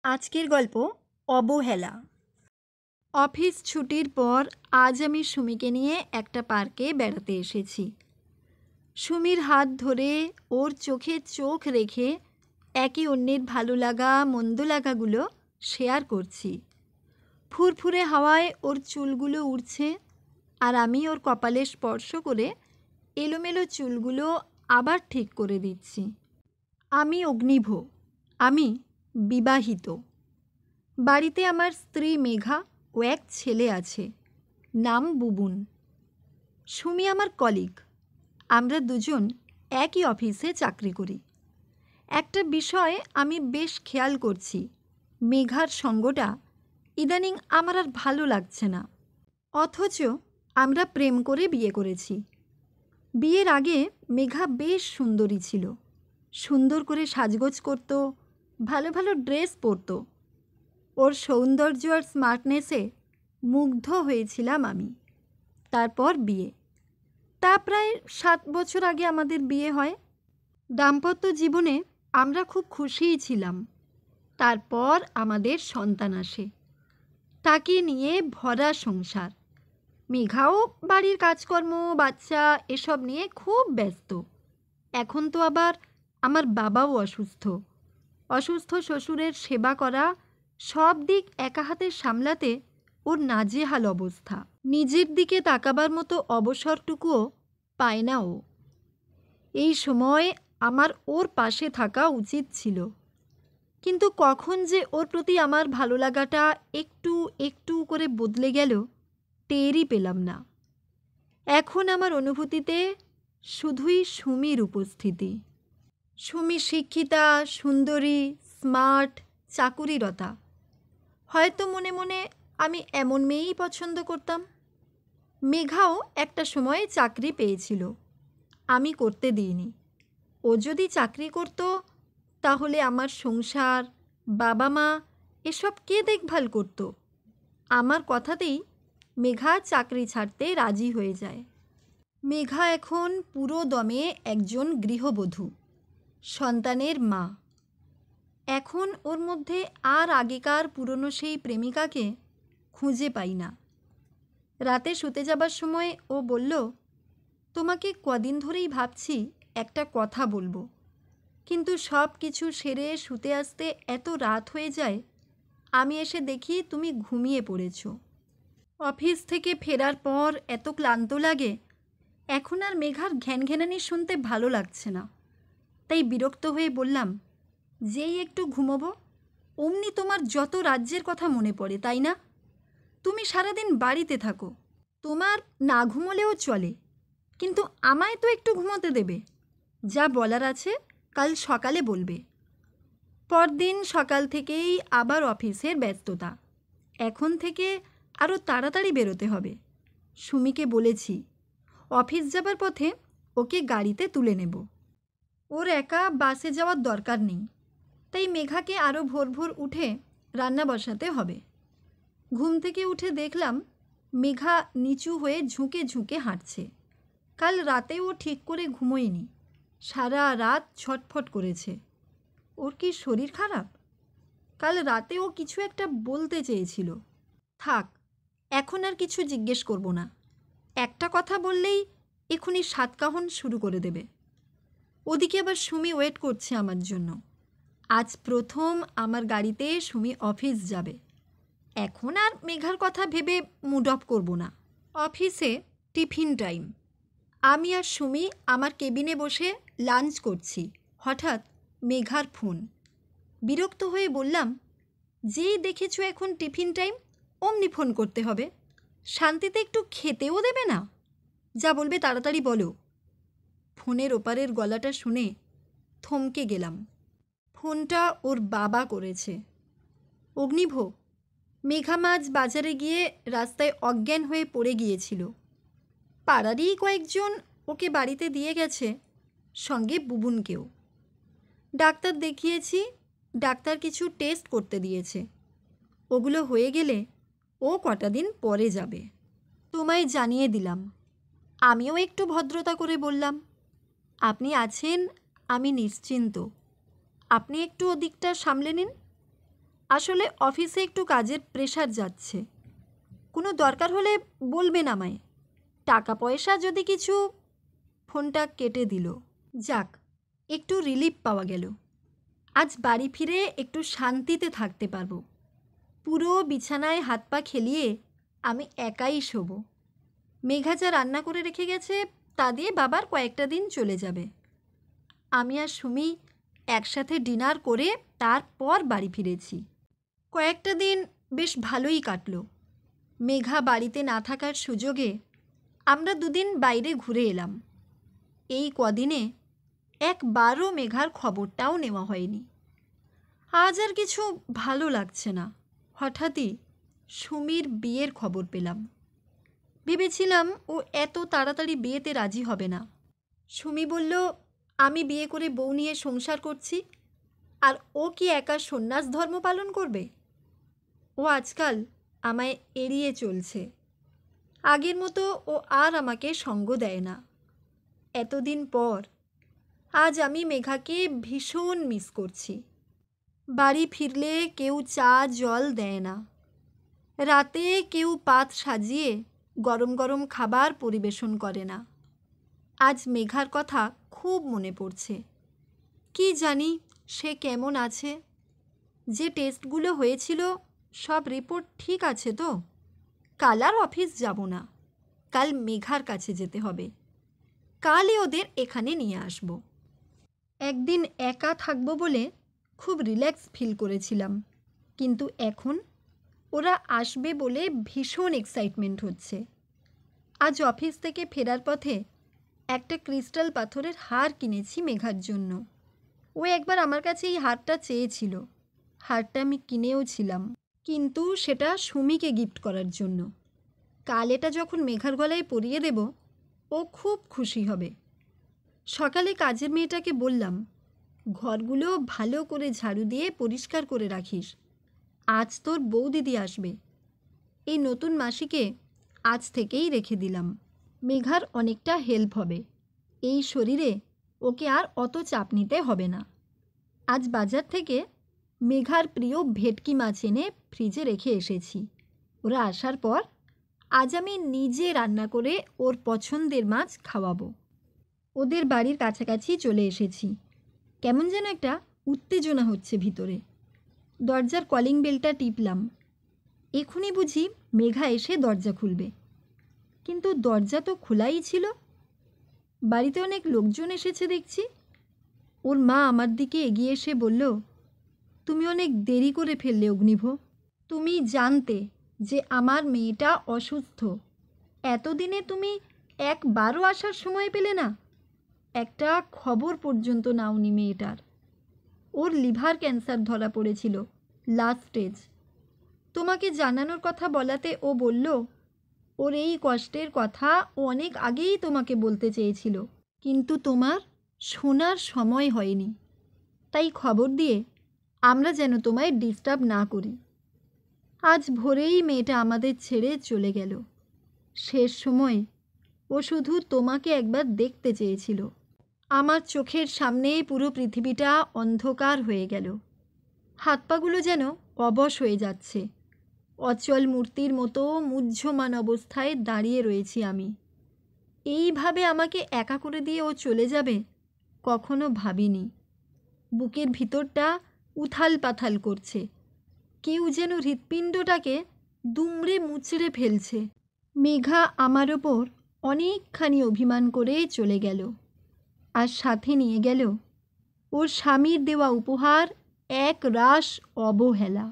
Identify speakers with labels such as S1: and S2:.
S1: আজকের গল্প অবহেলা। অফিস ছুটির পর আজ আমি সুমিকে নিয়ে একটা পার্কে বেড়াতে এসেছি। সুমির হাত ধরে ওর চোখে চোখ রেখে একে অন্যের ভালো লাগা মন্দ লাগাগুলো শেয়ার করছি। ফুরফুরে হাওয়ায় ওর চুলগুলো উড়ছে আর আমি ওর কপালে স্পর্শ করে এলোমেলো চুলগুলো আবার ঠিক করে দিচ্ছি। আমি অগ্নিভ, আমি বিবাহিত। বাড়িতে আমার স্ত্রী মেঘা ও এক ছেলে আছে, নাম বুবুন। সুমি আমার কলিগ, আমরা দুজন একই অফিসে চাকরি করি। একটা বিষয় আমি বেশ খেয়াল করছি, মেঘার সঙ্গটা ইদানিং আমার আর ভালো লাগছে না। অথচ আমরা প্রেম করে বিয়ে করেছি। বিয়ের আগে মেঘা বেশ সুন্দরী ছিল, সুন্দর করে সাজগোজ করত, ভালো ভালো ড্রেস পরত। ওর সৌন্দর্য আর স্মার্টনেসে মুগ্ধ হয়েছিলাম আমি। তারপর বিয়ে, তা প্রায় 7 বছর আগে আমাদের বিয়ে হয়। দাম্পত্য জীবনে আমরা খুব খুশিই ছিলাম। তারপর আমাদের সন্তান আসে, তাকে নিয়ে ভরা সংসার। মেঘাও বাড়ির কাজকর্ম বাচ্চা এসব নিয়ে খুব ব্যস্ত। এখন তো আবার আমার বাবাও অসুস্থ। অসুস্থ শ্বশুরের সেবা করা, সব দিক একা হাতে সামলাতে ওর নাজেহাল অবস্থা। নিজের দিকে তাকাবার মতো অবসরটুকুও পায় না ও। এই সময় আমার ওর পাশে থাকা উচিত ছিল, কিন্তু কখন যে ওর প্রতি আমার ভালো লাগাটা একটু একটু করে বদলে গেল টেরই পেলাম না। এখন আমার অনুভূতিতে শুধুই সুমির উপস্থিতি। সুমি শিক্ষিতা, সুন্দরী, স্মার্ট, চাকুরিরতা। হয়তো মনে মনে আমি এমন মেয়েই পছন্দ করতাম। মেঘাও একটা সময়ে চাকরি পেয়েছিল, আমি করতে দিইনি। ও যদি চাকরি করত তাহলে আমার সংসার, বাবা মা এসব কে দেখভাল করত? আমার কথাতেই মেঘা চাকরি ছাড়তে রাজি হয়ে যায়। মেঘা এখন পুরো দমে একজন গৃহবধূ, সন্তানের মা। এখন ওর মধ্যে আর আগেকার পুরনো সেই প্রেমিকাকে খুঁজে পাই না। রাতে শুতে যাবার সময় ও বলল, তোমাকে কদিন ধরেই ভাবছি একটা কথা বলবো, কিন্তু সব কিছু সেরে শুতে আসতে এত রাত হয়ে যায়, আমি এসে দেখি তুমি ঘুমিয়ে পড়েছ। অফিস থেকে ফেরার পর এত ক্লান্ত লাগে, এখন আর মেঘার ঘ্যানঘ্যানানি শুনতে ভালো লাগছে না। তাই বিরক্ত হয়ে বললাম, যেই একটু ঘুমোবো অমনি তোমার যত রাজ্যের কথা মনে পড়ে, তাই না? তুমি সারাদিন বাড়িতে থাকো, তোমার না ঘুমোলেও চলে, কিন্তু আমায় তো একটু ঘুমোতে দেবে। যা বলার আছে কাল সকালে বলবে। পরদিন সকাল থেকেই আবার অফিসের ব্যস্ততা। এখন থেকে আরও তাড়াতাড়ি বেরোতে হবে। সুমিকে বলেছি অফিস যাবার পথে ওকে গাড়িতে তুলে নেব। ওর একা বাসে যাওয়ার দরকার নেই, তাই মেঘাকে আরও ভোর ভোর উঠে রান্না বসাতে হবে। ঘুম থেকে উঠে দেখলাম মেঘা নিচু হয়ে ঝুঁকে ঝুঁকে হাঁটছে। কাল রাতে ও ঠিক করে ঘুমোয়নি, সারা রাত ছটফট করেছে। ওর কি শরীর খারাপ? কাল রাতে ও কিছু একটা বলতে চেয়েছিল। থাক, এখন আর কিছু জিজ্ঞেস করব না। একটা কথা বললেই এখনই সাতকাহন শুরু করে দেবে। ওদিকে আবার সুমি ওয়েট করছে আমার জন্য। আজ প্রথম আমার গাড়িতে সুমি অফিস যাবে। এখন আর মেঘার কথা ভেবে মুড অফ করব না। অফিসে টিফিন টাইম। আমি আর সুমি আমার কেবিনে বসে লাঞ্চ করছি। হঠাৎ মেঘার ফোন। বিরক্ত হয়ে বললাম, যেই দেখেছো এখন টিফিন টাইম অমনি ফোন করতে হবে? শান্তিতে একটু খেতেও দেবে না? যা বলবে তাড়াতাড়ি বলো। ফোনের ওপারের গলাটা শুনে থমকে গেলাম। ফোনটা ওর বাবা করেছে। অগ্নিভ, মেঘা মাঝ বাজারে গিয়ে রাস্তায় অজ্ঞান হয়ে পড়ে গিয়েছিল। পাড়ারই কয়েকজন ওকে বাড়িতে দিয়ে গেছে, সঙ্গে বুবুনকেও। ডাক্তার দেখিয়েছি, ডাক্তার কিছু টেস্ট করতে দিয়েছে। ওগুলো হয়ে গেলে ও কটা দিন পরে যাবে। তোমায় জানিয়ে দিলাম। আমিও একটু ভদ্রতা করে বললাম, আপনি আছেন, আমি নিশ্চিন্ত। আপনি একটু ওদিকটা সামলে নিন। আসলে অফিসে একটু কাজের প্রেশার যাচ্ছে। কোনো দরকার হলে বলবেন আমায়। টাকা পয়সা যদি কিছু। ফোনটা কেটে দিল। যাক, একটু রিলিফ পাওয়া গেল। আজ বাড়ি ফিরে একটু শান্তিতে থাকতে পারবো। পুরো বিছানায় হাত পা খেলিয়ে আমি একাই শোবো। মেঘা যা রান্না করে রেখে গেছে তা দিয়ে বাবার কয়েকটা দিন চলে যাবে। আমি আর সুমি একসাথে ডিনার করে তারপর বাড়ি ফিরেছি। কয়েকটা দিন বেশ ভালোই কাটলো। মেঘা বাড়িতে না থাকার সুযোগে আমরা দুদিন বাইরে ঘুরে এলাম। এই কদিনে একবারও মেঘার খবরটাও নেওয়া হয়নি। আজ আর কিছু ভালো লাগছে না। হঠাৎই সুমির বিয়ের খবর পেলাম। ভেবেছিলাম ও এত তাড়াতাড়ি বিয়েতে রাজি হবে না। সুমি বলল, আমি বিয়ে করে বউ নিয়ে সংসার করছি, আর ও কি একা সন্ন্যাস ধর্ম পালন করবে? ও আজকাল আমায় এড়িয়ে চলছে। আগের মতো ও আর আমাকে সঙ্গ দেয় না। এতদিন পর আজ আমি মেঘাকে ভীষণ মিস করছি। বাড়ি ফিরলে কেউ চা জল দেয় না। রাতে কেউ পাত সাজিয়ে গরম গরম খাবার পরিবেশন করে না। আজ মেঘার কথা খুব মনে পড়ছে। কি জানি সে কেমন আছে? যে টেস্টগুলো হয়েছিল সব রিপোর্ট ঠিক আছে তো? কাল আর অফিস যাব না। কাল মেঘার কাছে যেতে হবে। কালই ওদের এখানে নিয়ে আসব। একদিন একা থাকবো বলে খুব রিল্যাক্স ফিল করেছিলাম, কিন্তু এখন ওরা আসবে বলে ভীষণ এক্সাইটমেন্ট হচ্ছে। আজ অফিস থেকে ফেরার পথে একটা ক্রিস্টাল পাথরের হার কিনেছি মেঘার জন্য। ও একবার আমার কাছে এই হারটা চেয়েছিল। হারটা আমি কিনেও ছিলাম, কিন্তু সেটা সুমিকে গিফট করার জন্য। কাল এটা যখন মেঘার গলায় পরিয়ে দেব, ও খুব খুশি হবে। সকালে কাজের মেয়েটাকে বললাম, ঘরগুলো ভালো করে ঝাড়ু দিয়ে পরিষ্কার করে রাখিস। আজ তোর বৌদিদি আসবে। এই নতুন মাসিকে আজ থেকেই রেখে দিলাম। মেঘার অনেকটা হেল্প হবে। এই শরীরে ওকে আর অত চাপ নিতে হবে না। আজ বাজার থেকে মেঘার প্রিয় ভেটকি মাছ এনে ফ্রিজে রেখে এসেছি। ওরা আসার পর আজ আমি নিজে রান্না করে ওর পছন্দের মাছ খাওয়াবো। ওদের বাড়ির কাছাকাছি চলে এসেছি। কেমন যেন একটা উত্তেজনা হচ্ছে ভিতরে। দরজার কলিং বেলটা টিপলাম। এখনই বুঝি মেঘা এসে দরজা খুলবে, কিন্তু দরজা তো খোলাই ছিল। বাড়িতে অনেক লোকজন এসেছে দেখছি। ওর মা আমার দিকে এগিয়ে এসে বলল, তুমি অনেক দেরি করে ফেললে অগ্নিভ। তুমি জানতে যে আমার মেয়েটা অসুস্থ, এতদিনে তুমি একবারও আসার সময় পেলে না? একটা খবর পর্যন্ত নাওনি মেয়েটার। ওর লিভার ক্যান্সার ধরা পড়েছিল, লাস্ট স্টেজ। তোমাকে জানানোর কথা বলাতে ও বলল, ওর এই কষ্টের কথা ও অনেক আগেই তোমাকে বলতে চেয়েছিল, কিন্তু তোমার শোনার সময় হয়নি। তাই খবর দিয়ে আমরা যেন তোমায় ডিস্টার্ব না করি। আজ ভোরেই মেয়েটা আমাদের ছেড়ে চলে গেল। শেষ সময় ও শুধু তোমাকে একবার দেখতে চেয়েছিল। আমার চোখের সামনে পুরো পৃথিবীটা অন্ধকার হয়ে গেল। হাত পাগুলো যেন অবশ হয়ে যাচ্ছে। অচল মূর্তির মতো মুহ্যমান অবস্থায় দাঁড়িয়ে রয়েছি আমি। এইভাবে আমাকে একা করে দিয়ে ও চলে যাবে কখনো ভাবিনি। বুকের ভিতরটা উথাল পাথাল করছে। কেউ যেন হৃৎপিণ্ডটাকে দুমড়ে মুচড়ে ফেলছে। মেঘা আমার ওপর অনেকখানি অভিমান করে চলে গেল, আর সাথে নিয়ে গেল ওর স্বামীর দেওয়া উপহার এক রাশ অবহেলা।